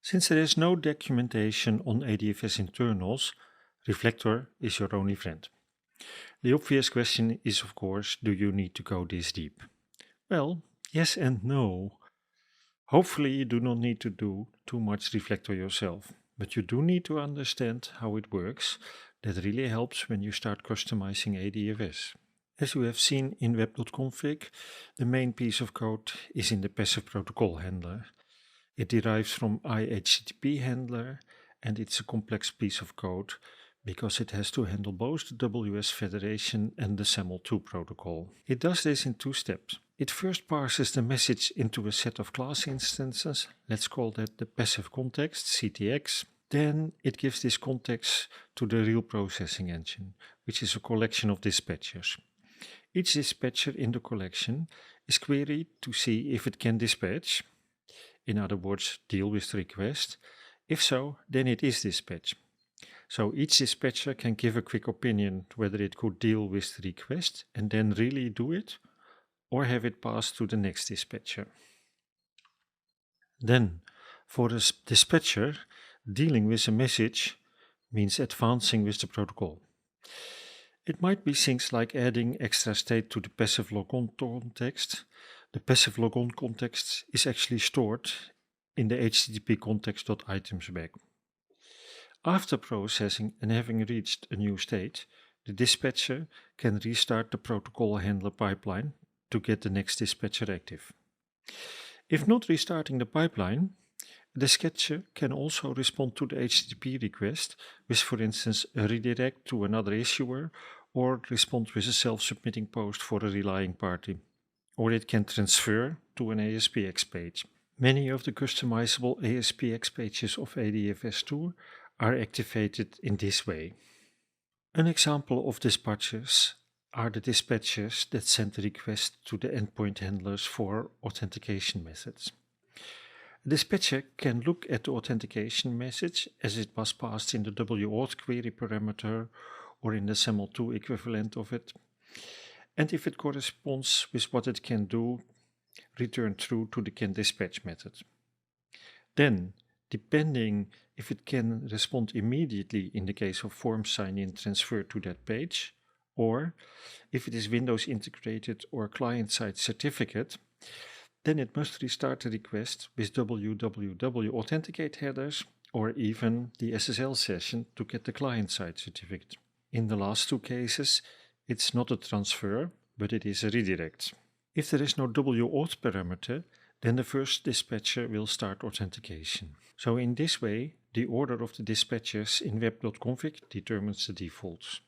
Since there is no documentation on ADFS internals, Reflector is your only friend. The obvious question is, of course, do you need to go this deep? Well, yes and no. Hopefully you do not need to do too much Reflector yourself, but you do need to understand how it works. That really helps when you start customizing ADFS. As you have seen in web.config, the main piece of code is in the passive protocol handler. It derives from iHTTP handler and it's a complex piece of code because it has to handle both the WS Federation and the SAML2 protocol. It does this in two steps. It first parses the message into a set of class instances, let's call that the passive context, CTX. Then it gives this context to the real processing engine, which is a collection of dispatchers. Each dispatcher in the collection is queried to see if it can dispatch, in other words, deal with the request. If so, then it is dispatched. So each dispatcher can give a quick opinion whether it could deal with the request and then really do it, or have it passed to the next dispatcher. Then, for the dispatcher, dealing with a message means advancing with the protocol. It might be things like adding extra state to the passive logon context. The passive logon context is actually stored in the HTTP context.items bag. After processing and having reached a new state, the dispatcher can restart the protocol handler pipeline to get the next dispatcher active. If not restarting the pipeline, the dispatcher can also respond to the HTTP request with, for instance, a redirect to another issuer, or respond with a self-submitting post for a relying party. Or it can transfer to an ASPX page. Many of the customizable ASPX pages of ADFS2 are activated in this way. An example of dispatchers are the dispatchers that send the request to the endpoint handlers for authentication methods. A dispatcher can look at the authentication message as it was passed in the WAuth query parameter or in the SAML2 equivalent of it, and if it corresponds with what it can do, return true to the can-dispatch method. Then, depending if it can respond immediately in the case of form sign-in transfer to that page, or if it is Windows integrated or client-side certificate, then it must restart the request with www authenticate headers or even the SSL session to get the client-side certificate. In the last two cases, it's not a transfer, but it is a redirect. If there is no WAuth parameter, then the first dispatcher will start authentication. So in this way, the order of the dispatchers in web.config determines the defaults.